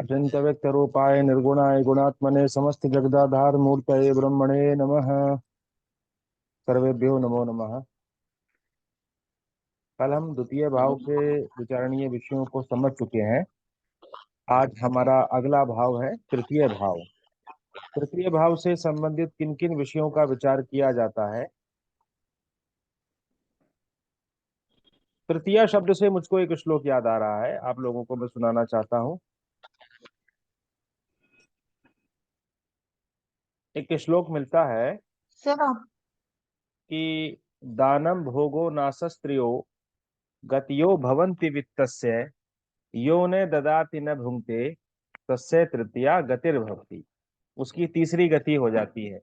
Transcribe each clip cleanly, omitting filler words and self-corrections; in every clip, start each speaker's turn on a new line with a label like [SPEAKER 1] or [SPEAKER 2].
[SPEAKER 1] अचिंत्य व्यक्त रूपाय निर्गुणाय गुणात्मने समस्त जगदाधार मूर्तये ब्रह्मणे नमः। सर्वेभ्यो नमो नमः। कल हम द्वितीय भाव के विचारणीय विषयों को समझ चुके हैं। आज हमारा अगला भाव है तृतीय भाव। तृतीय भाव से संबंधित किन किन विषयों का विचार किया जाता है। तृतीया शब्द से मुझको एक श्लोक याद आ रहा है, आप लोगों को मैं सुनाना चाहता हूँ। एक श्लोक मिलता है
[SPEAKER 2] सर आप
[SPEAKER 1] कि दानम भोगो नासस्त्रियो गतियो भवन्ति वित्तस्य यो ने ददाति न भुंक्ते तस्य तृतीया गतिर्भवति। उसकी तीसरी गति हो जाती है।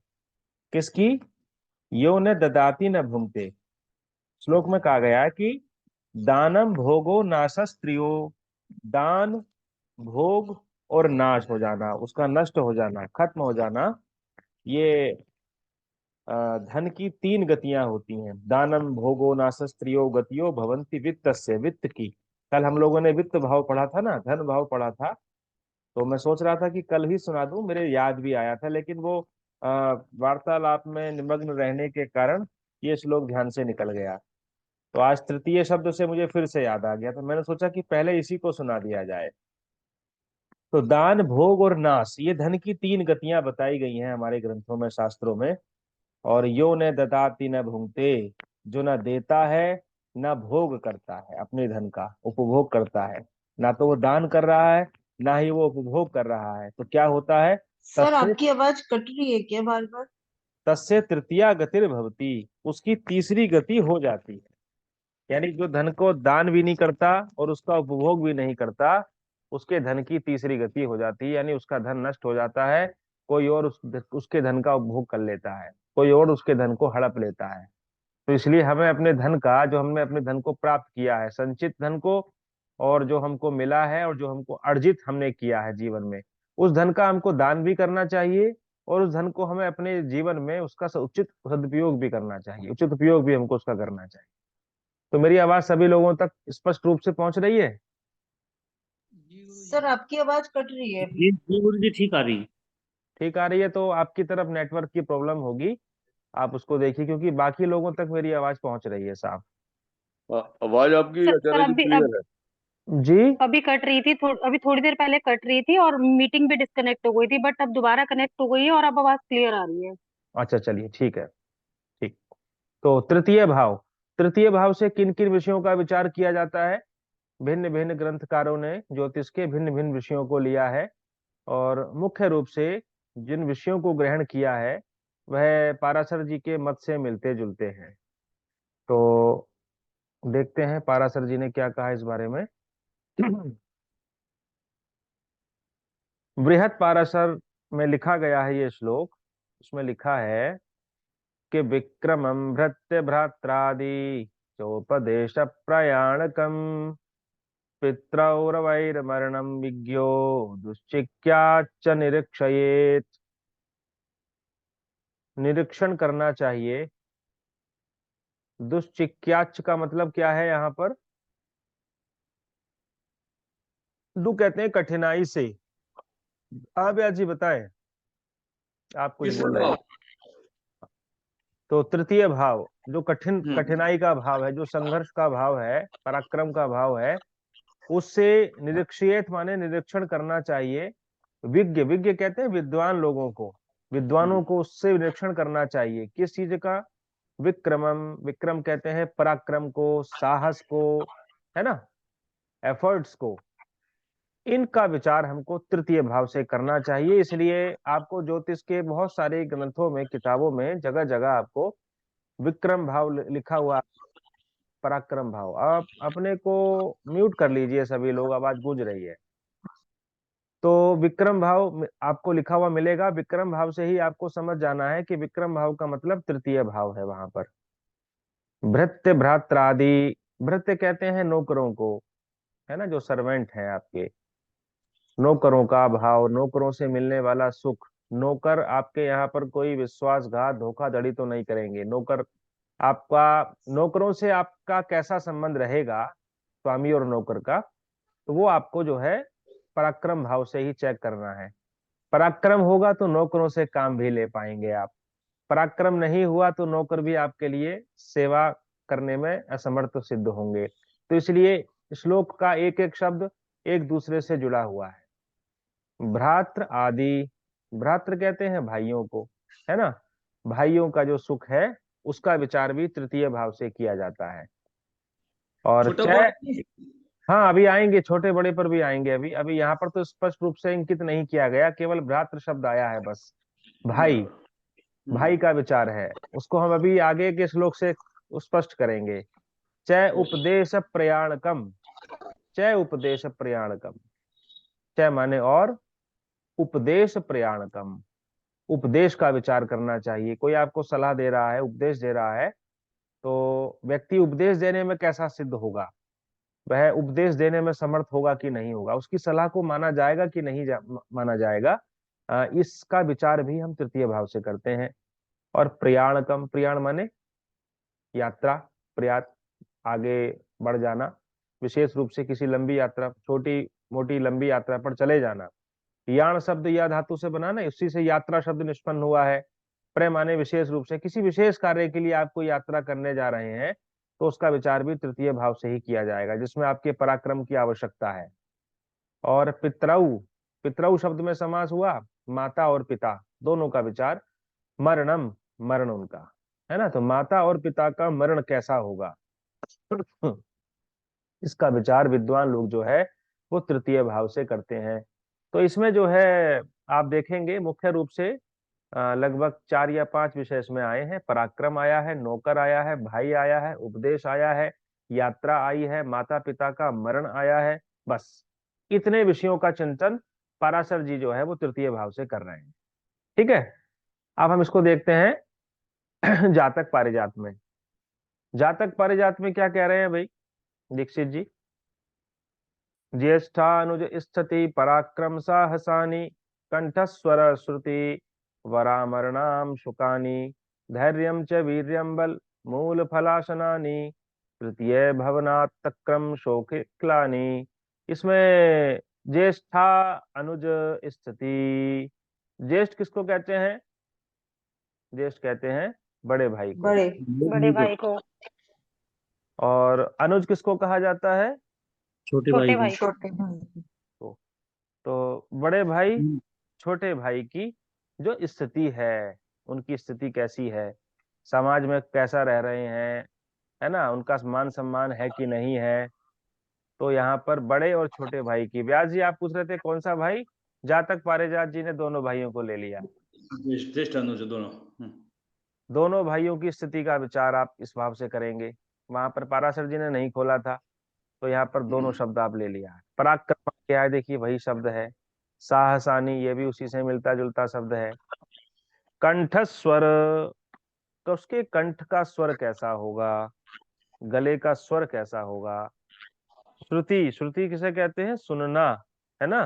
[SPEAKER 1] किसकी? यो ने ददाति न भुंक्ते। श्लोक में कहा गया है कि दानम भोगो नासस्त्रियो, दान, भोग और नाश हो जाना, उसका नष्ट हो जाना, खत्म हो जाना, ये धन की तीन गतियां होती हैं। दानम भोगो नासस्त्रियो गतियो भवंती वित्तस्य, वित्त की। कल हम लोगों ने वित्त भाव पढ़ा था ना, धन भाव पढ़ा था। तो मैं सोच रहा था कि कल ही सुना दूं, मेरे याद भी आया था, लेकिन वो वार्तालाप में निमग्न रहने के कारण ये श्लोक ध्यान से निकल गया। तो आज तृतीय शब्द से मुझे फिर से याद आ गया, तो मैंने सोचा कि पहले इसी को सुना दिया जाए। तो दान, भोग और नाश, ये धन की तीन गतियां बताई गई हैं हमारे ग्रंथों में, शास्त्रों में। और यो न ददाति न भुंक्ते, जो न देता है न भोग करता है, अपने धन का उपभोग करता है। ना तो वो दान कर रहा है, ना ही वो उपभोग कर रहा है, तो क्या होता है?
[SPEAKER 2] सर
[SPEAKER 1] तस्य
[SPEAKER 2] आपकी आवाज कट रही है क्या बार बार?
[SPEAKER 1] तस्य तृतीया गतिर्भवति, उसकी तीसरी गति हो जाती है। यानी जो धन को दान भी नहीं करता और उसका उपभोग भी नहीं करता, उसके धन की तीसरी गति हो जाती है, यानी उसका धन नष्ट हो जाता है। कोई और उसके धन का उपभोग कर लेता है, कोई और उसके धन को हड़प लेता है। तो इसलिए हमें अपने धन का, जो हमने अपने धन को प्राप्त किया है, संचित धन को, और जो हमको मिला है और जो हमको अर्जित हमने किया है जीवन में, उस धन का हमको दान भी करना चाहिए। और उस धन को हमें अपने जीवन में उसका उचित सदुपयोग भी करना चाहिए, उचित उपयोग भी हमको उसका करना चाहिए। तो मेरी आवाज सभी लोगों तक स्पष्ट रूप से पहुंच रही है?
[SPEAKER 2] सर आपकी आवाज कट रही है
[SPEAKER 3] जी
[SPEAKER 2] अभी।
[SPEAKER 3] जी गुरु जी, ठीक आ रही।
[SPEAKER 1] ठीक आ रही है? तो आपकी तरफ नेटवर्क की प्रॉब्लम होगी, आप उसको देखिए, क्योंकि बाकी लोगों तक मेरी आवाज पहुंच रही है साफ।
[SPEAKER 4] आवाज आपकी
[SPEAKER 5] सर
[SPEAKER 4] अचानक ही
[SPEAKER 5] अभी अब
[SPEAKER 4] क्लियर है।
[SPEAKER 1] जी।
[SPEAKER 5] अभी कट रही थी, अभी थोड़ी देर पहले कट रही थी और मीटिंग भी डिस्कनेक्ट हो गई थी, बट अब दोबारा कनेक्ट हो गई है और अब आवाज क्लियर आ रही है।
[SPEAKER 1] अच्छा, चलिए, ठीक है। ठीक। तो तृतीय भाव, तृतीय भाव से किन किन विषयों का विचार किया जाता है? भिन्न भिन्न ग्रंथकारों ने ज्योतिष के भिन्न भिन्न विषयों को लिया है, और मुख्य रूप से जिन विषयों को ग्रहण किया है वह पाराशर जी के मत से मिलते जुलते हैं। तो देखते हैं पाराशर जी ने क्या कहा इस बारे में। बृहत पाराशर में लिखा गया है ये श्लोक। उसमें लिखा है कि विक्रमं भृत्य भ्रात्रादि चोपदेश प्रयाणकम पित्रौरवैर्मरणं विज्ञो दुश्चिक्याच्च निरीक्षयेत्। निरीक्षण करना चाहिए। दुश्चिक्याच का मतलब क्या है यहाँ पर? दु कहते हैं कठिनाई से। आप व्यास जी बताएं, आप कुछ
[SPEAKER 3] किस
[SPEAKER 1] बोल रहे
[SPEAKER 3] भाव?
[SPEAKER 1] हैं। तो तृतीय भाव जो
[SPEAKER 3] हम्म।
[SPEAKER 1] कठिनाई का भाव है, जो संघर्ष का भाव है, पराक्रम का भाव है, उससे निरीक्षित माने निरीक्षण करना चाहिए। विज्ञ, विज्ञ कहते हैं विद्वान लोगों को, विद्वानों को उससे निरीक्षण करना चाहिए। किस चीज का? विक्रमम, विक्रम कहते हैं पराक्रम को, साहस को, है ना, एफर्ट्स को। इनका विचार हमको तृतीय भाव से करना चाहिए। इसलिए आपको ज्योतिष के बहुत सारे ग्रंथों में, किताबों में जगह जगह आपको विक्रम भाव लिखा हुआ, पराक्रम भाव। आप अपने को म्यूट कर लीजिए, सभी लोग, आवाज गूंज रही है। तो विक्रम भाव आपको लिखा हुआ मिलेगा। विक्रम भाव से ही आपको समझ जाना है कि विक्रम भाव का मतलब तृतीय भाव है वहां पर। भृत्य भ्रात्रादि, भृत्य कहते हैं नौकरों को, है ना, जो सर्वेंट हैं आपके। नौकरों का भाव, नौकरों से मिलने वाला सुख। नौकर आपके यहाँ पर कोई विश्वासघात, धोखाधड़ी तो नहीं करेंगे। नौकर आपका, नौकरों से आपका कैसा संबंध रहेगा, स्वामी और नौकर का, तो वो आपको जो है पराक्रम भाव से ही चेक करना है। पराक्रम होगा तो नौकरों से काम भी ले पाएंगे आप, पराक्रम नहीं हुआ तो नौकर भी आपके लिए सेवा करने में असमर्थ सिद्ध होंगे। तो इसलिए श्लोक का एक एक शब्द एक दूसरे से जुड़ा हुआ है। भ्रातृ आदि, भ्रातृ कहते हैं भाइयों को, है ना। भाइयों का जो सुख है उसका विचार भी तृतीय भाव से किया जाता है। और
[SPEAKER 4] छोटा
[SPEAKER 1] चय,
[SPEAKER 4] बड़ा
[SPEAKER 1] हाँ अभी आएंगे, छोटे बड़े पर भी आएंगे। अभी अभी यहाँ पर तो स्पष्ट रूप से इंकित नहीं किया गया, केवल भ्रातृ शब्द आया है बस। भाई, भाई का विचार है, उसको हम अभी आगे के श्लोक से स्पष्ट करेंगे। चय उपदेश प्रयाणकम, चय उपदेश प्रयाणकम, चय माने और, उपदेश प्रयाणकम, उपदेश का विचार करना चाहिए। कोई आपको सलाह दे रहा है, उपदेश दे रहा है, तो व्यक्ति उपदेश देने में कैसा सिद्ध होगा, वह उपदेश देने में समर्थ होगा कि नहीं होगा, उसकी सलाह को माना जाएगा कि नहीं माना जाएगा, इसका विचार भी हम तृतीय भाव से करते हैं। और प्रयाणकम, प्रयाण माने यात्रा, प्रयात, आगे बढ़ जाना, विशेष रूप से किसी लंबी यात्रा, छोटी मोटी लंबी यात्रा पर चले जाना। याण शब्द या धातु से बना ना, उसी से यात्रा शब्द निष्पन्न हुआ है। प्रे माने विशेष रूप से किसी विशेष कार्य के लिए आप कोई यात्रा करने जा रहे हैं, तो उसका विचार भी तृतीय भाव से ही किया जाएगा, जिसमें आपके पराक्रम की आवश्यकता है। और पितरऊ, पितरऊ शब्द में समास हुआ, माता और पिता दोनों का विचार। मरणम, मरण उनका, है ना। तो माता और पिता का मरण कैसा होगा, इसका विचार विद्वान लोग जो है वो तृतीय भाव से करते हैं। तो इसमें जो है आप देखेंगे मुख्य रूप से लगभग 4 या 5 विषय इसमें आए हैं। पराक्रम आया है, नौकर आया है, भाई आया है, उपदेश आया है, यात्रा आई है, माता पिता का मरण आया है। बस इतने विषयों का चिंतन पराशर जी जो है वो तृतीय भाव से कर रहे हैं। ठीक है, अब हम इसको देखते हैं जातक पारिजात में। जातक पारिजात में क्या कह रहे हैं भाई दीक्षित जी। ज्येष्ठानुज स्थिति पराक्रम साहसानि, कंठस्वर श्रुति वरामरणाम शुकानि, धैर्यं च वीर्यं बल मूल फलाशनानि, तृतीय भवनात् तक्रम शोकक्लानि। इसमें ज्येष्ठा अनुज स्थिति, ज्येष्ठ किसको कहते हैं, ज्येष्ठ कहते हैं बड़े भाई को।
[SPEAKER 2] बड़े,
[SPEAKER 5] बड़े भाई को।
[SPEAKER 1] और अनुज किसको कहा जाता है,
[SPEAKER 3] छोटे भाई
[SPEAKER 5] छोटे
[SPEAKER 3] को।
[SPEAKER 5] भाई को।
[SPEAKER 2] छोटे भाई।
[SPEAKER 1] तो बड़े भाई छोटे भाई की जो स्थिति है, उनकी स्थिति कैसी है, समाज में कैसा रह रहे हैं, है ना, उनका मान सम्मान है कि नहीं है। तो यहाँ पर बड़े और छोटे भाई की, व्यास जी आप पूछ रहे थे कौन सा भाई, जातक पारिजात जी ने दोनों भाइयों को ले लिया।
[SPEAKER 4] ज्येष्ठ अनुज दोनों।
[SPEAKER 1] दोनों भाइयों की स्थिति का विचार आप इस भाव से करेंगे, वहां पर पाराशर जी ने नहीं खोला था, तो यहाँ पर दोनों शब्द आप ले लिया। पराक्रम क्या है, देखिए वही शब्द है। साहसानी, ये भी उसी से मिलता जुलता शब्द है। कंठ स्वर, तो उसके कंठ का स्वर कैसा होगा, गले का स्वर कैसा होगा। श्रुति, श्रुति किसे कहते हैं, सुनना, है ना,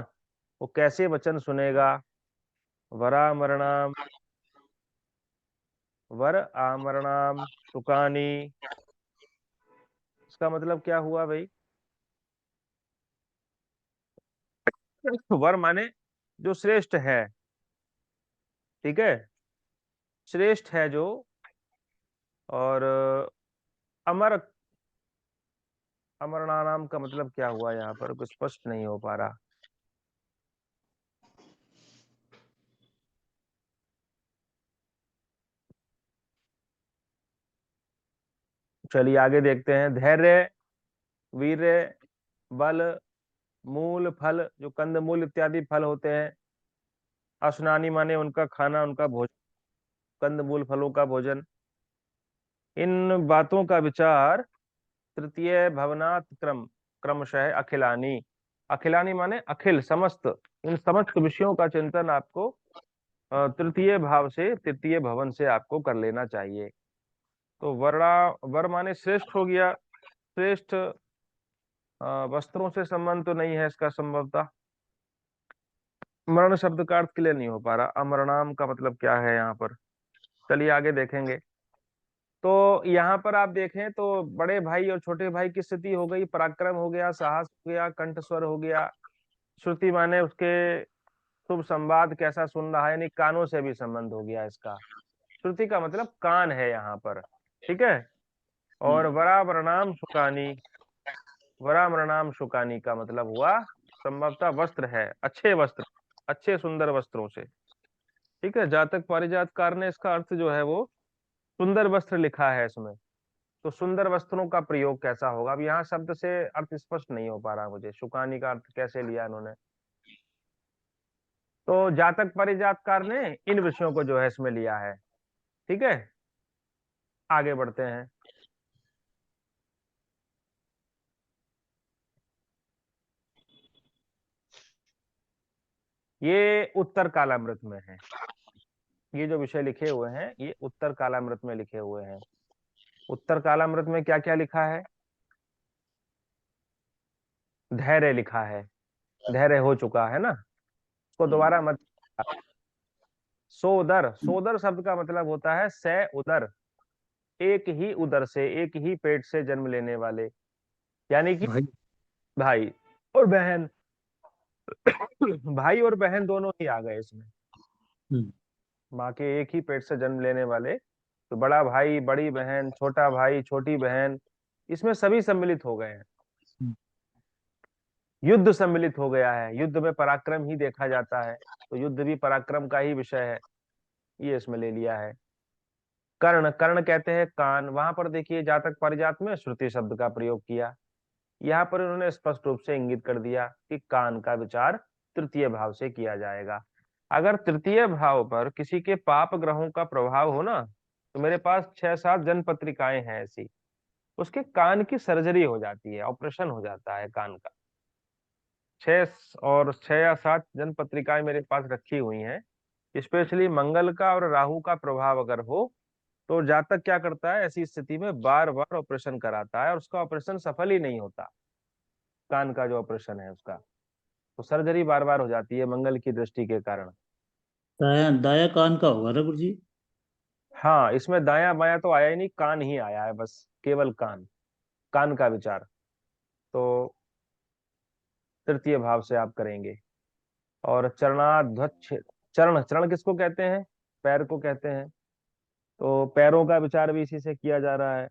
[SPEAKER 1] वो कैसे वचन सुनेगा। वरामरणाम, वर आमरणाम सुकानी, इसका मतलब क्या हुआ भाई, वर माने जो श्रेष्ठ है, ठीक है, श्रेष्ठ है जो। और अमर, अमरनाम का मतलब क्या हुआ, यहाँ पर कुछ स्पष्ट नहीं हो पा रहा। चलिए आगे देखते हैं। धैर्य, वीर्य, बल, मूल फल, जो कंद मूल इत्यादि फल होते हैं। असनानी माने उनका खाना, उनका भोजन, कंद मूल फलों का भोजन। इन बातों का विचार तृतीय भवनात् क्रम, क्रमशः अखिलानी, अखिलानी माने अखिल समस्त, इन समस्त विषयों का चिंतन आपको तृतीय भाव से, तृतीय भवन से आपको कर लेना चाहिए। तो वर्णा, वर माने श्रेष्ठ हो गया, श्रेष्ठ वस्त्रों से संबंध तो नहीं है इसका संभवतः। मरण शब्द का अर्थ क्लियर नहीं हो पा रहा, अमरणाम का मतलब क्या है यहाँ पर, चलिए आगे देखेंगे। तो यहाँ पर आप देखें तो बड़े भाई और छोटे भाई की स्थिति हो गई, पराक्रम हो गया, साहस हो गया, कंठ स्वर हो गया, श्रुति माने उसके शुभ संवाद कैसा सुन रहा है, यानी कानों से भी संबंध हो गया इसका। श्रुति का मतलब कान है यहाँ पर, ठीक है। और वरावरणाम शुकानी, वरावरणाम शुकानी का मतलब हुआ संभवतः वस्त्र है, अच्छे वस्त्र, अच्छे सुंदर वस्त्रों से, ठीक है। जातक पारिजातकार ने इसका अर्थ जो है वो सुंदर वस्त्र लिखा है इसमें, तो सुंदर वस्त्रों का प्रयोग कैसा होगा, अब यहाँ शब्द से अर्थ स्पष्ट नहीं हो पा रहा मुझे, शुकानी का अर्थ कैसे लिया इन्होंने। तो जातक पारिजातकार ने इन विषयों को जो है इसमें लिया है, ठीक है। आगे बढ़ते हैं। ये उत्तर कालामृत में है, ये जो विषय लिखे हुए हैं ये उत्तर कालामृत में लिखे हुए हैं। उत्तर कालामृत में क्या क्या लिखा है, धैर्य लिखा है, धैर्य हो चुका है ना, उसको दोबारा मत। सोदर, सोदर शब्द का मतलब होता है सह उदर, एक ही उदर से, एक ही पेट से जन्म लेने वाले, यानी कि
[SPEAKER 4] भाई
[SPEAKER 1] भाई और बहन। भाई और बहन दोनों ही आ गए इसमें, माँ के एक ही पेट से जन्म लेने वाले, तो बड़ा भाई, बड़ी बहन, छोटा भाई, छोटी बहन, इसमें सभी सम्मिलित हो गए हैं। युद्ध सम्मिलित हो गया है, युद्ध में पराक्रम ही देखा जाता है, तो युद्ध भी पराक्रम का ही विषय है, ये इसमें ले लिया है। कर्ण, कर्ण कहते हैं कान, वहां पर देखिए जातक पारिजात में श्रुति शब्द का प्रयोग किया, यहाँ पर उन्होंने स्पष्ट रूप से इंगित कर दिया कि कान का विचार तृतीय भाव से किया जाएगा। अगर तृतीय भाव पर किसी के पाप ग्रहों का प्रभाव हो ना, तो मेरे पास 6-7 जन पत्रिकाएं हैं ऐसी, उसके कान की सर्जरी हो जाती है, ऑपरेशन हो जाता है कान का। 6 या 7 जन पत्रिकाएं मेरे पास रखी हुई हैं। स्पेशली मंगल का और राहु का प्रभाव अगर हो, तो जातक क्या करता है ऐसी स्थिति में, बार बार ऑपरेशन कराता है और उसका ऑपरेशन सफल ही नहीं होता, कान का जो ऑपरेशन है उसका, तो सर्जरी बार बार हो जाती है मंगल की दृष्टि के कारण।
[SPEAKER 4] दाया दाया कान का होगा ना गुरुजी?
[SPEAKER 1] हाँ, इसमें दाया बाया तो आया ही नहीं, कान ही आया है बस, केवल कान, कान का विचार, तो तृतीय भाव से आप करेंगे। और चरणाध्वच्छ, चरण, चरण किसको कहते हैं, पैर को कहते हैं, तो पैरों का विचार भी इसी से किया जा रहा है।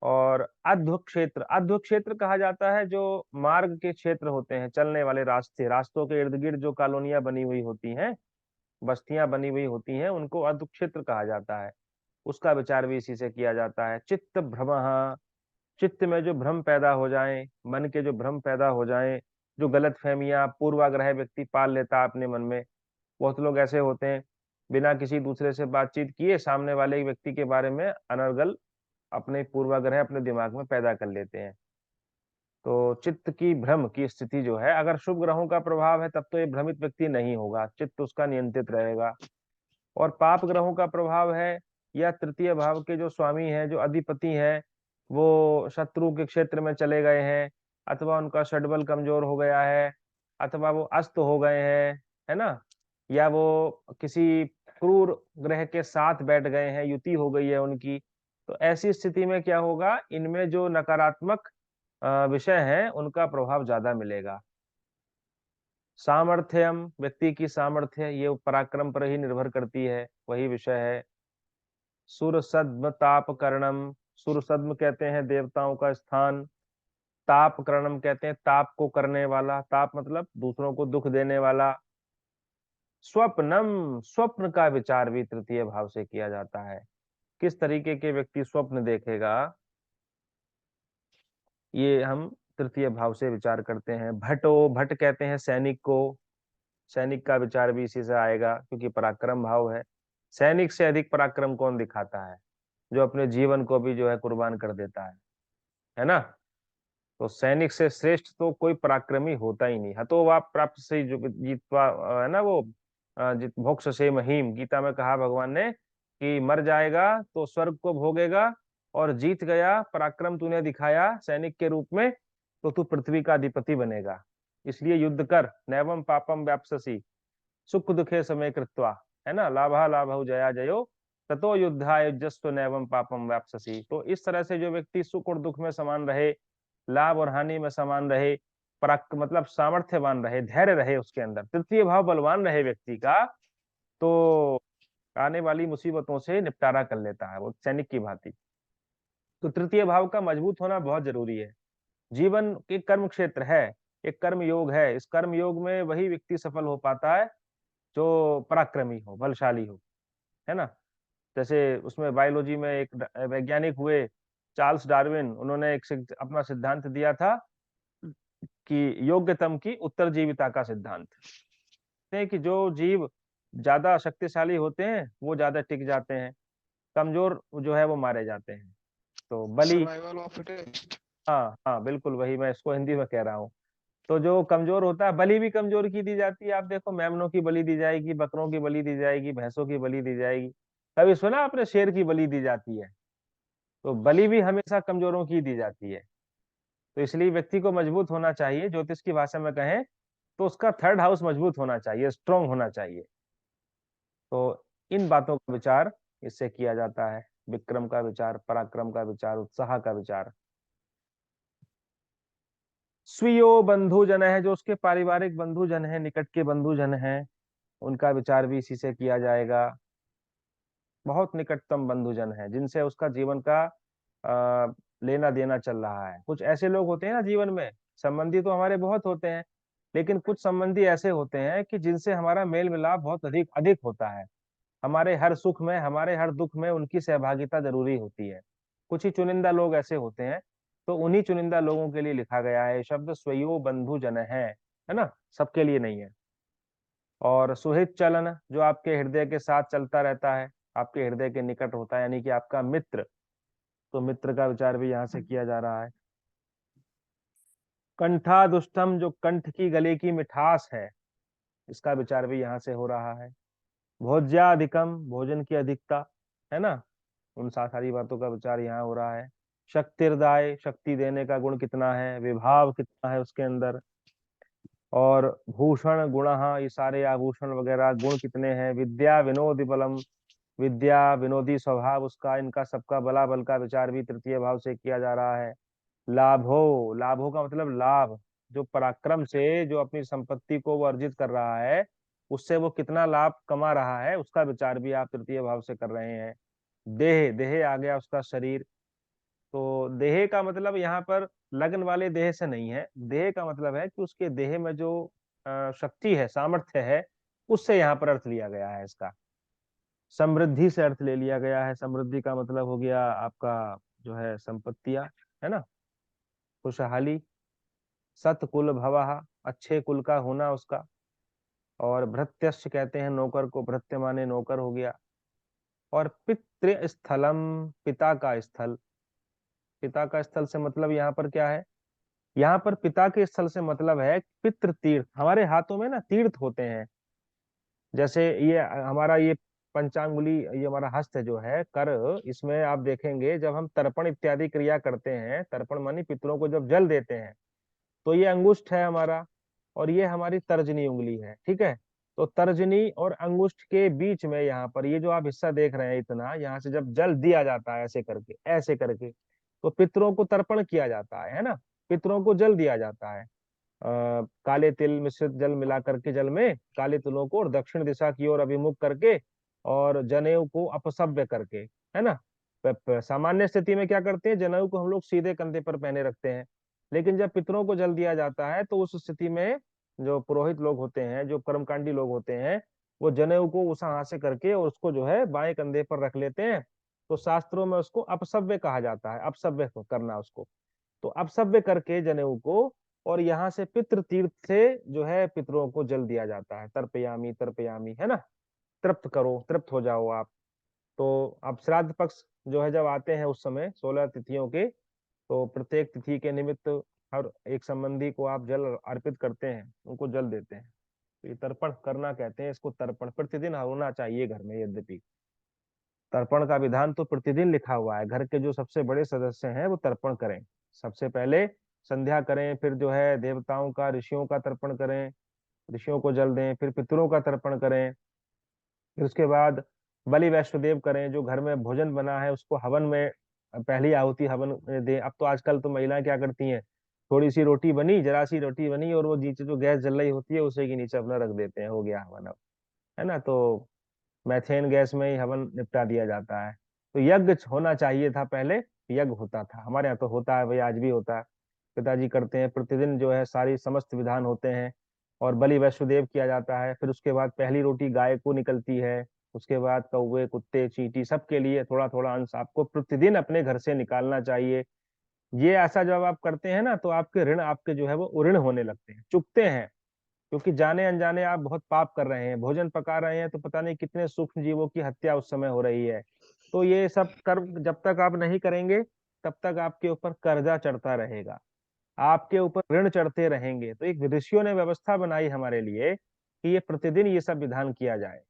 [SPEAKER 1] और अध्व क्षेत्र, अध्व क्षेत्र कहा जाता है जो मार्ग के क्षेत्र होते हैं, चलने वाले रास्ते, रास्तों के इर्द गिर्द जो कॉलोनियां बनी हुई होती हैं, बस्तियां बनी हुई होती हैं, उनको अध्व क्षेत्र कहा जाता है, उसका विचार भी इसी से किया जाता है। चित्त भ्रमः, चित्त में जो भ्रम पैदा हो जाए, मन के जो भ्रम पैदा हो जाए, जो गलत फहमियां पूर्वाग्रह व्यक्ति पाल लेता है अपने मन में, बहुत लोग ऐसे होते हैं बिना किसी दूसरे से बातचीत किए सामने वाले व्यक्ति के बारे में अनर्गल अपने पूर्वाग्रह अपने दिमाग में पैदा कर लेते हैं। तो चित्त की भ्रम की स्थिति जो है, अगर शुभ ग्रहों का प्रभाव है तब तो ये भ्रमित व्यक्ति नहीं होगा, चित्त उसका नियंत्रित रहेगा। और पाप ग्रहों का प्रभाव है, या तृतीय भाव के जो स्वामी हैं, जो अधिपति हैं, वो शत्रु के क्षेत्र में चले गए हैं, अथवा उनका षड्बल कमजोर हो गया है, अथवा वो अस्त हो गए हैं, है ना, या वो किसी क्रूर ग्रह के साथ बैठ गए हैं, युति हो गई है उनकी, तो ऐसी स्थिति में क्या होगा, इनमें जो नकारात्मक विषय है उनका प्रभाव ज्यादा मिलेगा। सामर्थ्यम, व्यक्ति की सामर्थ्य ये पराक्रम पर ही निर्भर करती है, वही विषय है। सुर सद्म ताप करणम, सुर सद्म कहते हैं देवताओं का स्थान, ताप करणम कहते हैं ताप को करने वाला, ताप मतलब दूसरों को दुख देने वाला। स्वप्नम, स्वप्न का विचार भी तृतीय भाव से किया जाता है, किस तरीके के व्यक्ति स्वप्न देखेगा, ये हम तृतीय भाव से विचार करते हैं। भटो, भट कहते हैं सैनिक को, सैनिक का विचार भी इसी से आएगा, क्योंकि पराक्रम भाव है। सैनिक से अधिक पराक्रम कौन दिखाता है, जो अपने जीवन को भी जो है कुर्बान कर देता है ना। तो सैनिक से श्रेष्ठ तो कोई पराक्रमी होता ही नहीं। हतो वा प्राप्त से जो जीतवा, है ना वो, जित मोक्ष से महीम, गीता में कहा भगवान ने कि मर जाएगा तो स्वर्ग को भोगेगा, और जीत गया, पराक्रम तूने दिखाया सैनिक के रूप में, तो तू पृथ्वी का अधिपति बनेगा। इसलिए युद्ध कर, नैवम पापम व्याप्स्यसि सुख दुखे समय कृत्वा, है ना, लाभा लाभौ जया जयो ततो युद्धा युजस्व नैवम पापम व्याप्स्यसि। तो इस तरह से जो व्यक्ति सुख और दुख में समान रहे, लाभ और हानि में समान रहे, मतलब सामर्थ्यवान रहे, धैर्य रहे उसके अंदर, तृतीय भाव बलवान रहे व्यक्ति का, तो आने वाली मुसीबतों से निपटारा कर लेता है वो सैनिक की भांति। तो तृतीय भाव का मजबूत होना बहुत जरूरी है। जीवन के कर्म क्षेत्र है, एक कर्म योग है, इस कर्म योग में वही व्यक्ति सफल हो पाता है जो पराक्रमी हो, बलशाली हो, है ना। जैसे उसमें बायोलॉजी में एक वैज्ञानिक हुए चार्ल्स डार्विन, उन्होंने अपना सिद्धांत दिया था कि योग्यतम की उत्तरजीविता का सिद्धांत है कि जो जीव ज्यादा शक्तिशाली होते हैं वो ज्यादा टिक जाते हैं, कमजोर जो है वो मारे जाते हैं। तो बलि,
[SPEAKER 3] सर्वाइवल ऑफ फिटेस्ट।
[SPEAKER 1] हाँ हाँ बिल्कुल वही, मैं इसको हिंदी में कह रहा हूँ। तो जो कमजोर होता है, बलि भी कमजोर की दी जाती है। आप देखो मेमनों की बलि दी जाएगी, बकरों की बलि दी जाएगी, भैंसों की बलि दी जाएगी, कभी सुना आपने शेर की बलि दी जाती है? तो बलि भी हमेशा कमजोरों की दी जाती है। तो इसलिए व्यक्ति को मजबूत होना चाहिए, ज्योतिष की भाषा में कहें तो उसका थर्ड हाउस मजबूत होना चाहिए, स्ट्रांग होना चाहिए। तो इन बातों का विचार इससे किया जाता है, विक्रम का विचार, पराक्रम का विचार, उत्साह का विचार। स्वीयो बंधु जन है, जो उसके पारिवारिक बंधु जन है, निकट के बंधु जन है, उनका विचार भी इसी से किया जाएगा। बहुत निकटतम बंधुजन है जिनसे उसका जीवन का लेना देना चल रहा है। कुछ ऐसे लोग होते हैं ना जीवन में, संबंधी तो हमारे बहुत होते हैं, लेकिन कुछ संबंधी ऐसे होते हैं कि जिनसे हमारा मेल मिलाप बहुत अधिक अधिक होता है। हमारे हर सुख में, हमारे हर दुख में उनकी सहभागिता जरूरी होती है। कुछ ही चुनिंदा लोग ऐसे होते हैं, तो उन्हीं चुनिंदा लोगों के लिए लिखा गया है शब्द स्वयो बंधु जन है ना, सबके लिए नहीं है। और सुहित चलन, जो आपके हृदय के साथ चलता रहता है, आपके हृदय के निकट होता है, यानी कि आपका मित्र। तो मित्र का विचार भी यहाँ से किया जा रहा है। कंठा दुष्टम, जो कंठ की गले की मिठास है, इसका विचार भी यहाँ से हो रहा है। भोज्याधिकम, भोजन की अधिकता, है ना, उन सारी बातों का विचार यहाँ हो रहा है। शक्तिर्दाय, शक्ति देने का गुण कितना है, विभाव कितना है उसके अंदर। और भूषण गुण, ये सारे आभूषण वगैरह गुण कितने हैं। विद्या विनोद बलम, विद्या विनोदी स्वभाव उसका, इनका सबका बलाबल का विचार भी तृतीय भाव से किया जा रहा है। लाभो, लाभो का मतलब लाभ, जो पराक्रम से जो अपनी संपत्ति को वो अर्जित कर रहा है, उससे वो कितना लाभ कमा रहा है, उसका विचार भी आप तृतीय भाव से कर रहे हैं। देह, देह आ गया उसका शरीर। तो देह का मतलब यहाँ पर लगन वाले देह से नहीं है, देह का मतलब है कि उसके देह में जो शक्ति है, सामर्थ्य है, उससे यहाँ पर अर्थ लिया गया है इसका। समृद्धि से अर्थ ले लिया गया है। समृद्धि का मतलब हो गया आपका जो है संपत्तियां, है ना, खुशहाली। सत कुल भवः, अच्छे कुल का होना उसका। और भृत्यश्च कहते हैं नौकर को, भृत्य माने नौकर हो गया। और पितृ स्थलम, पिता का स्थल। पिता का स्थल से मतलब यहाँ पर क्या है, यहाँ पर पिता के स्थल से मतलब है पितृ तीर्थ। हमारे हाथों में ना तीर्थ होते हैं, जैसे ये हमारा ये पंचांगुली, ये हमारा हस्त जो है कर, इसमें आप देखेंगे जब हम तर्पण इत्यादि क्रिया करते हैं, तर्पण मानी पितरों को जब जल देते हैं, तो ये अंगुष्ठ है हमारा, और ये हमारी तर्जनी उंगली है, ठीक है। तो तर्जनी और अंगुष्ठ के बीच में यहाँ पर ये जो आप हिस्सा देख रहे हैं इतना, यहाँ से जब जल दिया जाता है ऐसे करके, ऐसे करके, तो पितरों को तर्पण किया जाता है ना, पितरों को जल दिया जाता है। काले तिल मिश्रित जल मिला करके, जल में काले तिलों को और दक्षिण दिशा की ओर अभिमुख करके, और जनेऊ को अपसव्य करके, है ना। सामान्य स्थिति में क्या करते हैं, जनेऊ को हम लोग सीधे कंधे पर पहने रखते हैं, लेकिन जब पितरों को जल दिया जाता है तो उस स्थिति में जो पुरोहित लोग होते हैं, जो कर्मकांडी लोग होते हैं, वो जनेऊ को उस हाथ से करके और उसको जो है बाएं कंधे पर रख लेते हैं। तो शास्त्रों में उसको अपसव्य कहा जाता है, अपसव्य करना उसको। तो अपसव्य करके जनेऊ को, और यहाँ से पितृ तीर्थ से जो है पितरों को जल दिया जाता है। तर्पयामी, तर्पयामी, है ना, तृप्त करो, तृप्त हो जाओ आप। तो अब श्राद्ध पक्ष जो है जब आते हैं उस समय 16 तिथियों के, तो प्रत्येक तिथि के निमित्त हर एक संबंधी को आप जल अर्पित करते हैं, उनको जल देते हैं। तो ये तर्पण करना कहते हैं इसको। तर्पण प्रतिदिन होना चाहिए घर में, यद्यपि तर्पण का विधान तो प्रतिदिन लिखा हुआ है। घर के जो सबसे बड़े सदस्य हैं वो तर्पण करें, सबसे पहले संध्या करें, फिर जो है देवताओं का, ऋषियों का तर्पण करें, ऋषियों को जल दें, फिर पितरों का तर्पण करें, फिर उसके बाद बलि वैष्णोदेव करें। जो घर में भोजन बना है उसको हवन में, पहली आहुति हवन में दें। अब तो आजकल तो महिलाएं क्या करती हैं, थोड़ी सी रोटी बनी, जरा सी रोटी बनी, और वो नीचे जो गैस जल रही होती है उसी के नीचे अपना रख देते हैं, हो गया हवन अब, है ना। तो मैथेन गैस में ही हवन निपटा दिया जाता है। तो यज्ञ होना चाहिए था पहले, यज्ञ होता था, हमारे यहाँ तो होता है भाई, आज भी होता है। पिताजी करते हैं प्रतिदिन, जो है सारी समस्त विधान होते हैं, और बलि वैष्णोदेव किया जाता है। फिर उसके बाद पहली रोटी गाय को निकलती है, उसके बाद कौवे, कुत्ते, चींटी, सबके लिए थोड़ा थोड़ा अंश आपको प्रतिदिन अपने घर से निकालना चाहिए। ये ऐसा जब आप करते हैं ना, तो आपके ऋण, आपके जो है वो ऋण होने लगते हैं, चुकते हैं। क्योंकि जाने अनजाने आप बहुत पाप कर रहे हैं, भोजन पका रहे हैं, तो पता नहीं कितने सूक्ष्म जीवों की हत्या उस समय हो रही है। तो ये सब कर्म जब तक आप नहीं करेंगे, तब तक आपके ऊपर कर्जा चढ़ता रहेगा, आपके ऊपर ऋण चढ़ते रहेंगे। तो एक ऋषियों ने व्यवस्था बनाई हमारे लिए कि ये प्रतिदिन ये सब विधान किया जाए।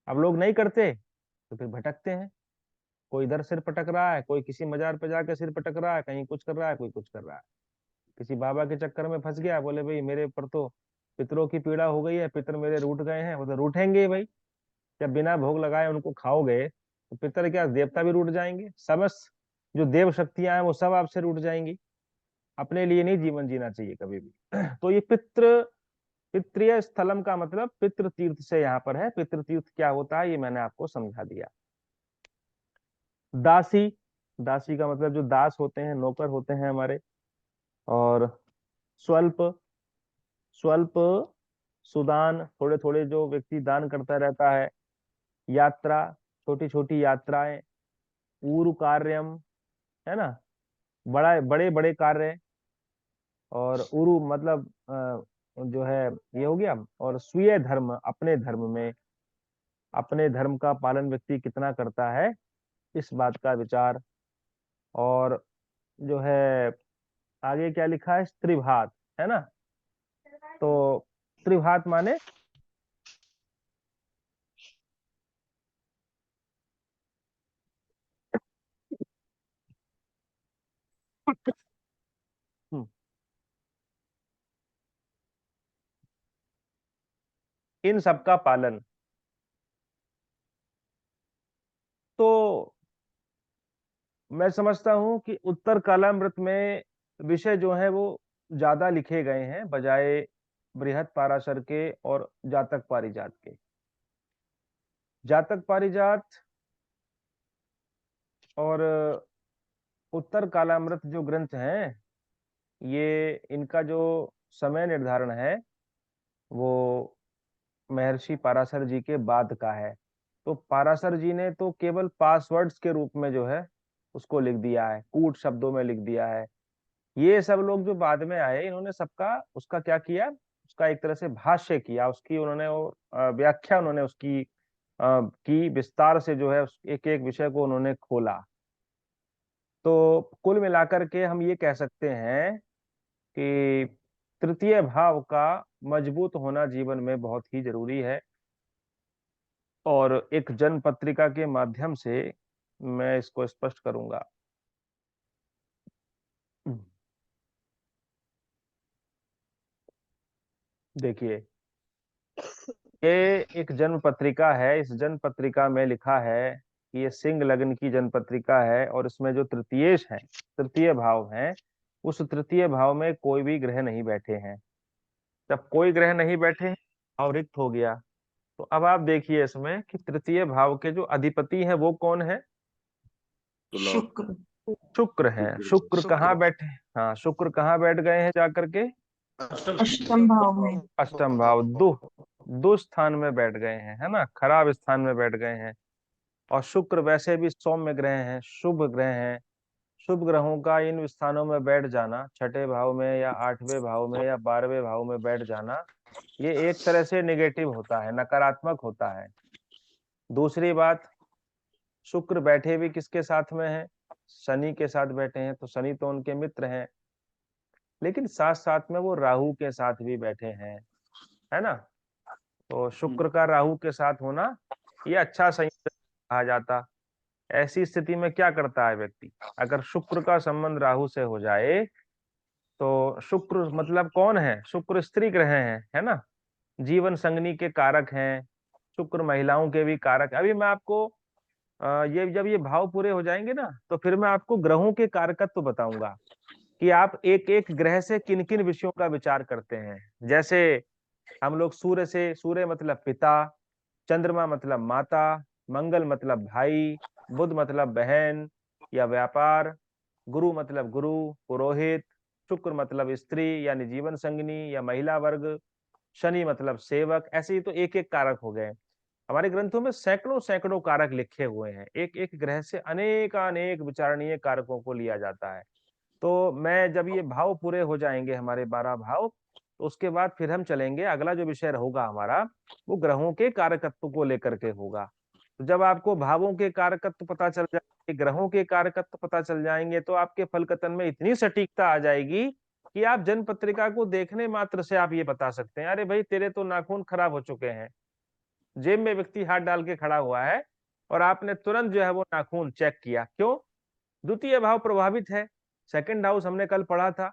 [SPEAKER 1] अब लोग नहीं करते तो फिर भटकते हैं, कोई इधर सिर पटक रहा है, कोई किसी मजार पे जाके सिर पटक रहा है, कहीं कुछ कर रहा है, कोई कुछ कर रहा है, किसी बाबा के चक्कर में फंस गया, बोले भाई मेरे ऊपर तो पितरों की पीड़ा हो गई है, पितर मेरे रूठ गए हैं। वो तो रूठेंगे ही भाई, जब बिना भोग लगाए उनको खाओगे तो पितर क्या, देवता भी रूठ जाएंगे, समस्त जो देव शक्तियां हैं वो सब आपसे रूठ जाएंगी। अपने लिए नहीं जीवन जीना चाहिए कभी भी। तो ये पितृय स्थलम का मतलब पितृ तीर्थ से यहाँ पर है। पितृ तीर्थ क्या होता है ये मैंने आपको समझा दिया। दासी, दासी का मतलब जो दास होते हैं, नौकर होते हैं हमारे। और स्वल्प, स्वल्प सुदान, थोड़े थोड़े जो व्यक्ति दान करता रहता है। यात्रा, छोटी छोटी यात्राएं। ऊरु कार्यम, है ना, बड़ा बड़े बड़े कार्य। और उरु मतलब जो है ये हो गया। और स्वीय धर्म, अपने धर्म में, अपने धर्म का पालन व्यक्ति कितना करता है, इस बात का विचार। और जो है आगे क्या लिखा है, त्रिभात, है ना। तो त्रिभात माने हम्म, इन सब का पालन। तो मैं समझता हूं कि उत्तर कालामृत में विषय जो है वो ज्यादा लिखे गए हैं बजाय बृहद पाराशर के और जातक पारिजात के। जातक पारिजात और उत्तर कालामृत जो ग्रंथ हैं, ये इनका जो समय निर्धारण है वो महर्षि पाराशर जी के बाद का है। तो पाराशर जी ने तो केवल पासवर्ड्स के रूप में जो है उसको लिख दिया है, कूट शब्दों में लिख दिया है। ये सब लोग जो बाद में आए, इन्होंने सबका उसका क्या किया, उसका एक तरह से भाष्य किया, उसकी उन्होंने वो व्याख्या उन्होंने उसकी की विस्तार से, जो है एक एक विषय को उन्होंने खोला। तो कुल मिलाकर के हम ये कह सकते हैं कि तृतीय भाव का मजबूत होना जीवन में बहुत ही जरूरी है। और एक जन पत्रिका के माध्यम से मैं इसको स्पष्ट करूंगा। देखिए, ये एक जन्म पत्रिका है, इस जन्म पत्रिका में लिखा है कि ये सिंह लग्न की जन्म पत्रिका है, और इसमें जो तृतीयेश है, तृतीय भाव है, उस तृतीय भाव में कोई भी ग्रह नहीं बैठे हैं। जब कोई ग्रह नहीं बैठे हैं, भाव रिक्त हो गया। तो अब आप देखिए इसमें कि तृतीय भाव के जो अधिपति हैं वो कौन है,
[SPEAKER 2] शुक्र।
[SPEAKER 1] शुक्र है। शुक्र कहाँ बैठे, हाँ शुक्र कहाँ बैठ गए हैं जाकर के,
[SPEAKER 2] अष्टम भाव में।
[SPEAKER 1] अष्टम भाव, दो स्थान में बैठ गए हैं, है ना, खराब स्थान में बैठ गए हैं। और शुक्र वैसे भी सौम्य ग्रह हैं, शुभ ग्रह हैं। शुभ ग्रहों का इन स्थानों में बैठ जाना, छठे भाव में या आठवें भाव में या 12वें भाव में बैठ जाना, ये एक तरह से नेगेटिव होता है, नकारात्मक होता है। दूसरी बात, शुक्र बैठे भी किसके साथ में है, शनि के साथ बैठे हैं, तो शनि तो उनके मित्र हैं, लेकिन साथ साथ में वो राहु के साथ भी बैठे हैं, है ना। तो शुक्र का राहु के साथ होना ये अच्छा संयोग कहा जाता। ऐसी स्थिति में क्या करता है व्यक्ति, अगर शुक्र का संबंध राहु से हो जाए, तो शुक्र मतलब कौन है, शुक्र स्त्री ग्रह है ना, जीवन संगनी के कारक हैं। शुक्र महिलाओं के भी कारक। अभी मैं आपको ये जब ये भाव पूरे हो जाएंगे ना, तो फिर मैं आपको ग्रहों के कारकत्व बताऊंगा कि आप एक एक ग्रह से किन किन विषयों का विचार करते हैं। जैसे हम लोग सूर्य से, सूर्य मतलब पिता, चंद्रमा मतलब माता, मंगल मतलब भाई, बुध मतलब बहन या व्यापार, गुरु मतलब गुरु, पुरोहित, शुक्र मतलब स्त्री यानी जीवन संगिनी या महिला वर्ग, शनि मतलब सेवक, ऐसे ही तो एक एक कारक हो गए। हमारे ग्रंथों में सैकड़ों सैकड़ों कारक लिखे हुए हैं, एक एक ग्रह से अनेक अनेक विचारणीय कारकों को लिया जाता है। तो मैं जब ये भाव पूरे हो जाएंगे हमारे 12 भाव, तो उसके बाद फिर हम चलेंगे, अगला जो विषय होगा हमारा वो ग्रहों के कारकत्व को लेकर के होगा। तो जब आपको भावों के कारकत्व पता चल जाएंगे, ग्रहों के कारकत्व पता चल जाएंगे, तो आपके फल कथन में इतनी सटीकता आ जाएगी कि आप जन्म पत्रिका को देखने मात्र से आप ये बता सकते हैं, अरे भाई तेरे तो नाखून खराब हो चुके हैं। जेब में व्यक्ति हाथ डाल के खड़ा हुआ है और आपने तुरंत जो है वो नाखून चेक किया, क्यों? द्वितीय भाव प्रभावित है। सेकंड हाउस हमने कल पढ़ा था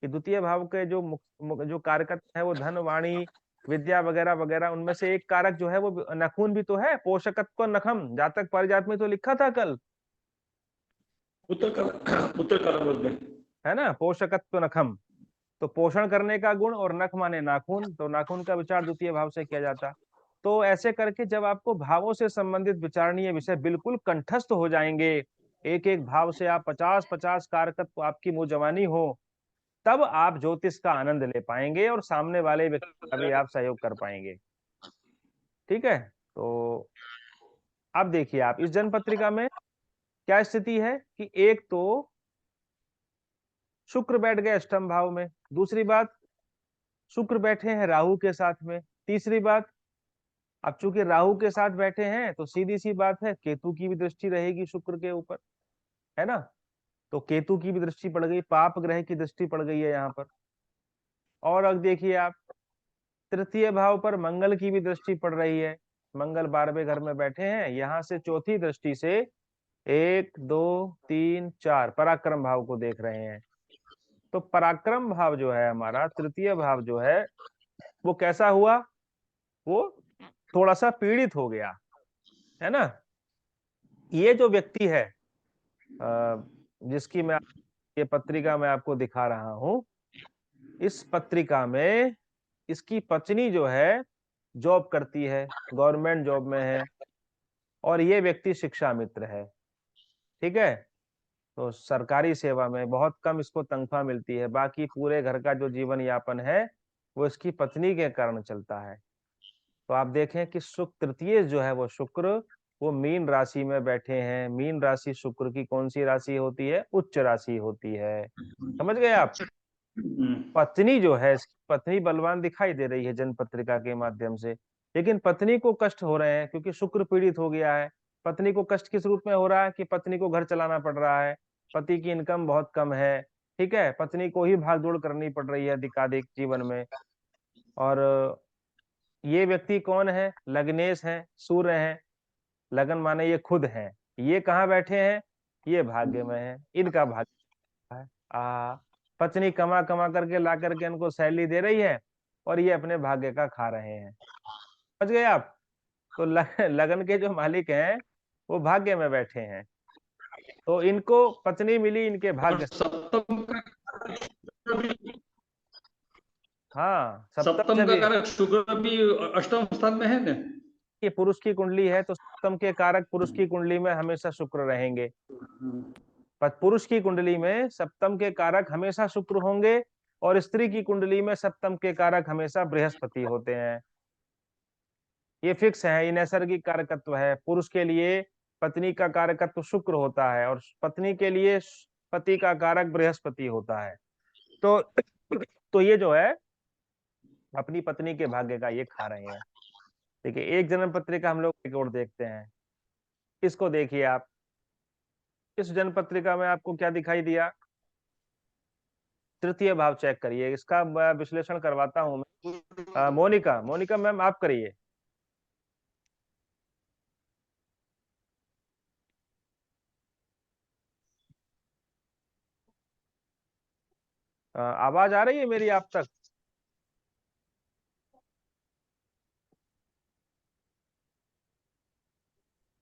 [SPEAKER 1] कि द्वितीय भाव के जो कारक है वो धन, वाणी, विद्या वगैरह वगैरह, उनमें से एक कारक जो है वो नखून भी तो है। पोषकत्व नखम, जातक पारिजात में तो लिखा था कल,
[SPEAKER 4] उत्तर काला में।
[SPEAKER 1] है ना, पोषकत्व नखम। तो पोषण करने का गुण, और नख माने नाखून, तो नाखून का विचार द्वितीय भाव से किया जाता। तो ऐसे करके जब आपको भावों से संबंधित विचारणीय विषय बिल्कुल कंठस्थ हो जाएंगे, एक एक भाव से आप 50-50 कारकत्व आपकी मुंह जवानी हो, तब आप ज्योतिष का आनंद ले पाएंगे और सामने वाले व्यक्ति का भी आप सहयोग कर पाएंगे। ठीक है, तो अब देखिए आप इस जन्म पत्रिका में क्या स्थिति है कि एक तो शुक्र बैठ गए अष्टम भाव में, दूसरी बात शुक्र बैठे हैं राहु के साथ में, तीसरी बात अब चूंकि राहु के साथ बैठे हैं तो सीधी सी बात है केतु की भी दृष्टि रहेगी शुक्र के ऊपर, है ना। तो केतु की भी दृष्टि पड़ गई, पाप ग्रह की दृष्टि पड़ गई है यहाँ पर। और अब देखिए आप तृतीय भाव पर मंगल की भी दृष्टि पड़ रही है, मंगल 12वें घर में बैठे हैं, यहाँ से चौथी दृष्टि से 1 2 3 4 पराक्रम भाव को देख रहे हैं। तो पराक्रम भाव जो है हमारा, तृतीय भाव जो है वो कैसा हुआ, वो थोड़ा सा पीड़ित हो गया, है ना। ये जो व्यक्ति है जिसकी मैं ये पत्रिका में आपको दिखा रहा हूं, इस पत्रिका में इसकी पत्नी जो है जॉब करती है, गवर्नमेंट जॉब में है, और ये व्यक्ति शिक्षा मित्र है। ठीक है, तो सरकारी सेवा में बहुत कम इसको तनख्वाह मिलती है, बाकी पूरे घर का जो जीवन यापन है वो इसकी पत्नी के कारण चलता है। तो आप देखें कि शुक्र तृतीय जो है वो शुक्र, वो मीन राशि में बैठे हैं। मीन राशि शुक्र की कौन सी राशि होती है? उच्च राशि होती है, समझ गए आप। पत्नी जो है, पत्नी बलवान दिखाई दे रही है जन्म पत्रिका के माध्यम से, लेकिन पत्नी को कष्ट हो रहे हैं क्योंकि शुक्र पीड़ित हो गया है। पत्नी को कष्ट किस रूप में हो रहा है कि पत्नी को घर चलाना पड़ रहा है, पति की इनकम बहुत कम है, ठीक है, पत्नी को ही भाग दौड़ करनी पड़ रही है अधिकाधिक जीवन में। और ये व्यक्ति कौन है? लग्नेश है, सूर्य है। लगन माने ये खुद है, ये कहाँ बैठे हैं? ये भाग्य में है, इनका भाग्य है। पत्नी कमा कमा करके ला करके इनको सैलरी दे रही है और ये अपने भाग्य का खा रहे हैं, समझ गए आप। तो लगन के जो मालिक हैं वो भाग्य में बैठे हैं, तो इनको पत्नी मिली इनके भाग्य से।
[SPEAKER 4] सप्तम का
[SPEAKER 1] हाँ, सप्तम
[SPEAKER 4] सप्तम
[SPEAKER 1] जब
[SPEAKER 4] का कारक शुक्र भी अष्टम स्थान में है ना।
[SPEAKER 1] ये पुरुष की कुंडली है तो सप्तम के कारक पुरुष की कुंडली में हमेशा शुक्र रहेंगे। पर पुरुष की कुंडली में सप्तम के कारक हमेशा शुक्र होंगे और स्त्री की कुंडली में सप्तम के कारक हमेशा बृहस्पति होते हैं। ये फिक्स है, ये नैसर्गिक कारकत्व है। पुरुष के लिए पत्नी का कारकत्व शुक्र होता है और पत्नी के लिए पति का कारक बृहस्पति होता है। तो तो ये जो है अपनी पत्नी के भाग्य का ये खा रहे हैं। देखिए एक जन्म पत्रिका हम लोग एक और देखते हैं, इसको देखिए आप। इस जन्म पत्रिका में आपको क्या दिखाई दिया? तृतीय भाव चेक करिए, इसका विश्लेषण करवाता हूं मैं। मोनिका, मोनिका मैम आप करिए। आवाज आ रही है मेरी आप तक?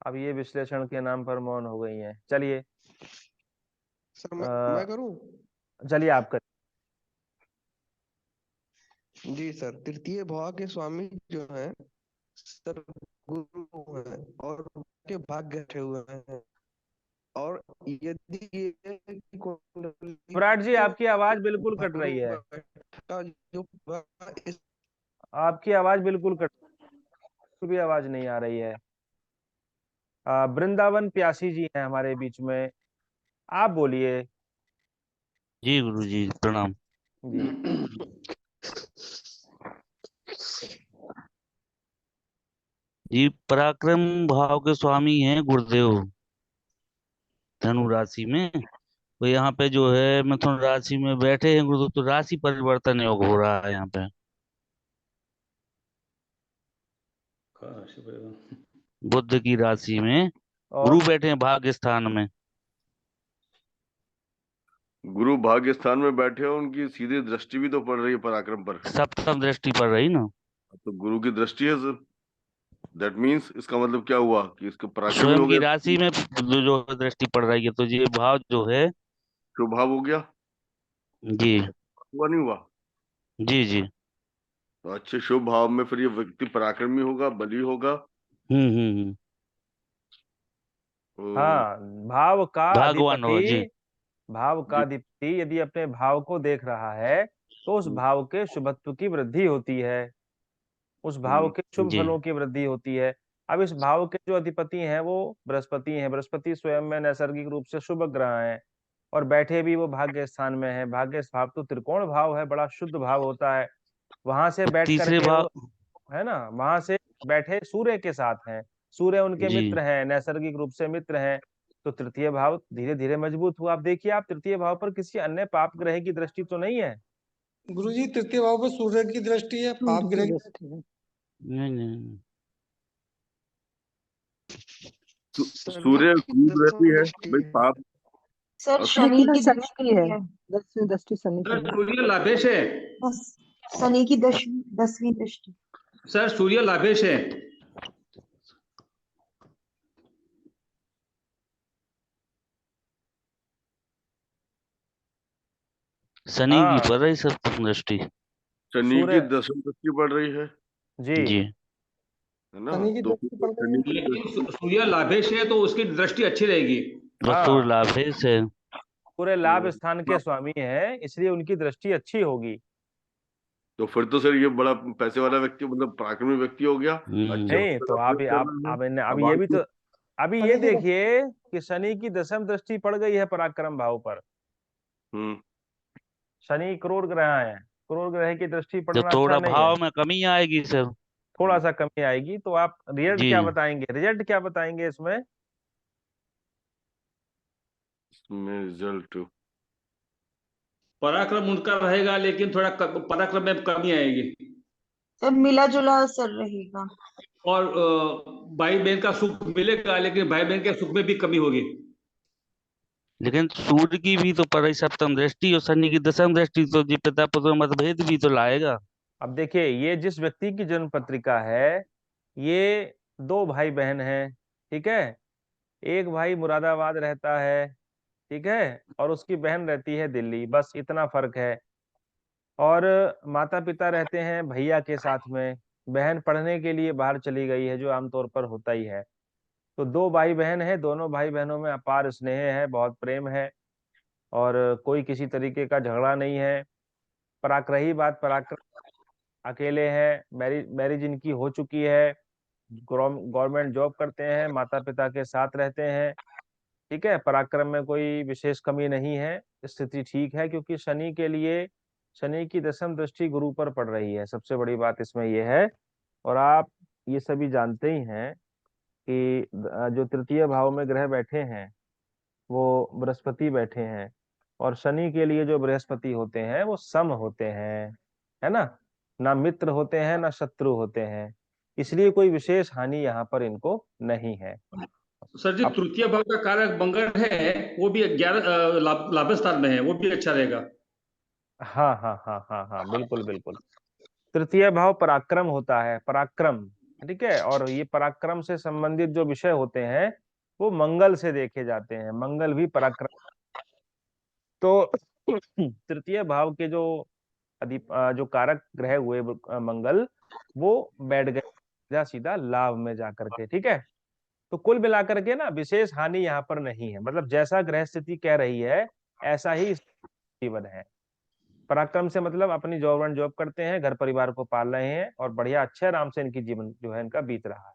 [SPEAKER 1] अब ये विश्लेषण के नाम पर मौन हो गई हैं। चलिए
[SPEAKER 3] सर मैं करूं?
[SPEAKER 1] चलिए आप कर।
[SPEAKER 3] जी सर, तृतीय भाव के स्वामी जो है सर गुरु है और उनके भाग्य रखे हुए हैं। और यदि ये कुंडली
[SPEAKER 1] विराट जी,
[SPEAKER 3] में
[SPEAKER 1] आपकी आवाज बिल्कुल कट
[SPEAKER 3] गुरु
[SPEAKER 1] रही है।
[SPEAKER 3] बैठा जो इस
[SPEAKER 1] आपकी आवाज बिल्कुल कट, भी आवाज नहीं आ रही है। वृंदावन प्यासी जी हैं हमारे बीच में, आप बोलिए।
[SPEAKER 6] जी गुरु जी प्रणाम।
[SPEAKER 1] जी
[SPEAKER 6] जी पराक्रम भाव के स्वामी हैं गुरुदेव धनु राशि में। तो यहाँ पे जो है मिथुन राशि में बैठे हैं गुरुदेव, तो राशि परिवर्तन योग हो रहा है यहाँ पे। बुध की राशि में गुरु
[SPEAKER 1] और
[SPEAKER 6] बैठे हैं भाग्य स्थान में।
[SPEAKER 7] गुरु भाग्य स्थान में बैठे हो, उनकी सीधी दृष्टि भी तो पड़ रही है पराक्रम पर।
[SPEAKER 6] सप्तम दृष्टि पड़ रही ना।
[SPEAKER 7] तो गुरु की दृष्टि है सर, दैट मीन्स इसका मतलब क्या हुआ कि इसका पराक्रम ही
[SPEAKER 6] स्वयं
[SPEAKER 7] हो
[SPEAKER 6] की
[SPEAKER 7] गया,
[SPEAKER 6] राशि में जो दृष्टि पड़ रही है, तो ये भाव जो है।
[SPEAKER 7] शुभ भाव हो गया।
[SPEAKER 6] जी
[SPEAKER 7] हुआ नहीं हुआ?
[SPEAKER 6] जी जी।
[SPEAKER 7] तो अच्छे शुभ भाव में फिर ये व्यक्ति पराक्रमी होगा, बली होगा।
[SPEAKER 6] हम्म।
[SPEAKER 7] तो
[SPEAKER 1] हाँ, भाव का
[SPEAKER 6] भागवान हो जी।
[SPEAKER 1] अधिपति, भाव का
[SPEAKER 7] जी
[SPEAKER 1] अधिपति यदि अपने भाव को देख रहा है तो उस भाव के शुभत्व की वृद्धि होती है, उस भाव के शुभ
[SPEAKER 6] जी
[SPEAKER 1] फलों की वृद्धि होती है। अब इस भाव के जो अधिपति हैं वो बृहस्पति हैं। बृहस्पति स्वयं में नैसर्गिक रूप से शुभ ग्रह हैं और बैठे भी वो भाग्य स्थान में है। भाग्य भाव तो त्रिकोण भाव है, बड़ा शुद्ध भाव होता है। वहां से बैठ
[SPEAKER 6] तीसरे
[SPEAKER 1] करके वो,
[SPEAKER 6] भाव।
[SPEAKER 1] है ना, वहां से बैठे सूर्य के साथ हैं, सूर्य उनके
[SPEAKER 6] जी
[SPEAKER 1] मित्र हैं, नैसर्गिक रूप से मित्र हैं। तो तृतीय भाव धीरे धीरे मजबूत हुआ। आप देखिए, आप तृतीय भाव पर किसी अन्य पाप ग्रह की दृष्टि तो नहीं है।
[SPEAKER 8] गुरुजी तृतीय भाव पर सूर्य की दृष्टि है, पाप
[SPEAKER 5] सूर्य की
[SPEAKER 8] ग्रह
[SPEAKER 5] दृष्टि है।
[SPEAKER 6] नहीं।
[SPEAKER 3] सर
[SPEAKER 7] सूर्य
[SPEAKER 3] की
[SPEAKER 7] गुरु ग्रह
[SPEAKER 3] दसवीं
[SPEAKER 7] है
[SPEAKER 3] दृष्टि
[SPEAKER 7] भाई,
[SPEAKER 3] है।
[SPEAKER 7] पाप।
[SPEAKER 2] सर
[SPEAKER 7] और
[SPEAKER 2] शनि
[SPEAKER 5] तो
[SPEAKER 2] की
[SPEAKER 5] शनि
[SPEAKER 2] दृष्टि
[SPEAKER 5] की है,
[SPEAKER 2] है।
[SPEAKER 5] 10वीं दृष्टि शनि
[SPEAKER 4] सर
[SPEAKER 5] की है।
[SPEAKER 4] सूर्य लाभेश है।
[SPEAKER 2] बस शनि की 10वीं दृष्टि।
[SPEAKER 4] सर सूर्य लाभेश है।
[SPEAKER 6] शनि की
[SPEAKER 1] हाँ,
[SPEAKER 6] पड़ रही सप्तम दृष्टि।
[SPEAKER 7] शनि की
[SPEAKER 1] सूर्य,
[SPEAKER 7] दसवीं दृष्टि पड़ रही है
[SPEAKER 1] जी,
[SPEAKER 7] ना?
[SPEAKER 8] शनि की
[SPEAKER 7] तो
[SPEAKER 8] दृष्टि
[SPEAKER 7] फिर
[SPEAKER 8] पड़ रही है।
[SPEAKER 7] शनि की
[SPEAKER 4] लेकिन सूर्य लाभेश है तो उसकी दृष्टि अच्छी रहेगी।
[SPEAKER 6] और सूर्य
[SPEAKER 1] हाँ,
[SPEAKER 6] लाभेश है।
[SPEAKER 1] पूरे लाभ स्थान के
[SPEAKER 7] तो
[SPEAKER 1] स्वामी हैं, इसलिए उनकी दृष्टि अच्छी होगी।
[SPEAKER 7] तो फिर तो सर ये बड़ा पैसे वाला व्यक्ति, मतलब पराक्रमी व्यक्ति हो गया। अच्छे
[SPEAKER 1] नहीं
[SPEAKER 7] वक्त
[SPEAKER 1] तो
[SPEAKER 7] का
[SPEAKER 1] आप
[SPEAKER 7] प्रयोग कर
[SPEAKER 1] आप
[SPEAKER 7] रहे हैं।
[SPEAKER 1] अब
[SPEAKER 7] अब
[SPEAKER 1] ये
[SPEAKER 7] आज
[SPEAKER 1] भी
[SPEAKER 7] तो
[SPEAKER 1] तो, अभी ये
[SPEAKER 8] शनि की दृष्टि
[SPEAKER 1] देखिए कि शनि की दसम दृष्टि पड़ गई है पराक्रम भाव पर।
[SPEAKER 7] हम्म
[SPEAKER 1] शनि क्रूर ग्रह है, क्रूर ग्रह की दृष्टि
[SPEAKER 6] तो
[SPEAKER 1] पड़ना अच्छा
[SPEAKER 6] थोड़ा
[SPEAKER 1] नहीं है।
[SPEAKER 6] भाव में कमी आएगी सर।
[SPEAKER 1] थोड़ा सा कमी आएगी। तो आप रिजल्ट
[SPEAKER 6] जी
[SPEAKER 1] क्या बताएंगे, रिजल्ट क्या बताएंगे इसमें?
[SPEAKER 7] इसमें रिजल्ट
[SPEAKER 4] पराक्रम उनका रहेगा लेकिन थोड़ा पराक्रम में कमी आएगी।
[SPEAKER 2] सर मिला जुला असर रहेगा।
[SPEAKER 4] और भाई बहन का सुख मिलेगा लेकिन भाई बहन के सुख में भी कमी होगी।
[SPEAKER 6] लेकिन सूर्य की भी तो पड़ रही सप्तम दृष्टि और शनि की दसम दृष्टि, तो जी पिता पुत्र मतभेद भी तो लाएगा।
[SPEAKER 1] अब देखिए, ये जिस व्यक्ति की जन्म पत्रिका है, ये दो भाई बहन हैं, ठीक है। एक भाई मुरादाबाद रहता है, ठीक है, और उसकी बहन रहती है दिल्ली, बस इतना फर्क है। और माता पिता रहते हैं भैया के साथ में, बहन पढ़ने के लिए बाहर चली गई है, जो आमतौर पर होता ही है। तो दो भाई बहन है, दोनों भाई बहनों में अपार स्नेह है, बहुत प्रेम है, और कोई किसी तरीके का झगड़ा नहीं है। रही बात पराक्रम, अकेले हैं, मैरिज मैरिज इनकी हो चुकी है, गवर्नमेंट जॉब करते हैं, माता पिता के साथ रहते हैं, ठीक है। पराक्रम में कोई विशेष कमी नहीं है, स्थिति ठीक है, क्योंकि शनि के लिए शनि की दसम दृष्टि गुरु पर पड़ रही है। सबसे बड़ी बात इसमें यह है। और आप ये सभी जानते ही हैं कि जो तृतीय भाव में ग्रह बैठे हैं वो बृहस्पति बैठे हैं, और शनि के लिए जो बृहस्पति होते हैं वो सम होते हैं, है ना, ना मित्र होते हैं ना शत्रु होते हैं। इसलिए कोई विशेष हानि यहाँ पर इनको नहीं है।
[SPEAKER 4] सर जी
[SPEAKER 1] अब
[SPEAKER 4] तृतीय भाव का कारक मंगल है, वो भी 11 लाभ स्थान में है, वो भी अच्छा रहेगा।
[SPEAKER 1] हाँ हाँ हाँ हाँ हाँ, बिल्कुल बिल्कुल। तृतीय भाव पराक्रम होता है, पराक्रम, ठीक है। और ये पराक्रम से संबंधित जो विषय होते हैं वो मंगल से देखे जाते हैं, मंगल भी पराक्रम। तो तृतीय भाव के जो जो कारक ग्रह हुए मंगल, वो बैठ गए सीधा सीधा लाभ में जाकर के। ठीक है, तो कुल मिलाकर के ना विशेष हानि यहाँ पर नहीं है, मतलब जैसा ग्रह स्थिति कह रही है ऐसा ही जीवन है। पराक्रम से मतलब अपनी जॉब करते हैं, घर परिवार को पाल रहे हैं और बढ़िया अच्छे आराम से इनकी जीवन जो है इनका बीत रहा है।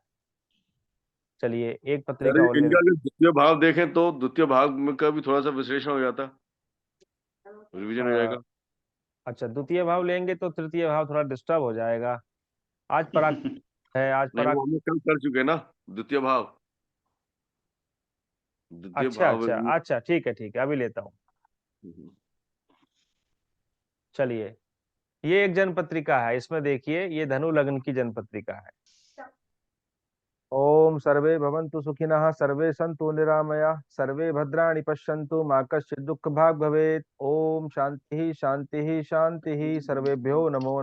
[SPEAKER 1] चलिए एक पत्रिका
[SPEAKER 7] अरे
[SPEAKER 1] और ले
[SPEAKER 7] इनका अगर द्वितीय भाव देखें तो द्वितीय भाव में का भी थोड़ा सा विश्लेषण हो जाता, रिवीजन हो जाएगा।
[SPEAKER 1] अच्छा, द्वितीय भाव लेंगे तो तृतीय भाव थोड़ा डिस्टर्ब हो जाएगा। आज पराक्रम है, आज
[SPEAKER 7] नहीं, वो हम कल कर चुके हैं ना, द्वितीय भाव। द्वितीय
[SPEAKER 1] अच्छा
[SPEAKER 7] भाव
[SPEAKER 1] अच्छा अच्छा, ठीक है ठीक है, अभी लेता हूँ। चलिए, ये एक जन पत्रिका है, इसमें देखिए ये धनु लग्न की जन पत्रिका है। ओम सर्वे भवन्तु सुखिनः, सर्वे सन्तु निरामया, सर्वे भद्राणि पश्यन्तु, मा कश्चित् दुःख भाग् भवेत्। ओम शांति शांति शांति, सर्वेभ्यो नमो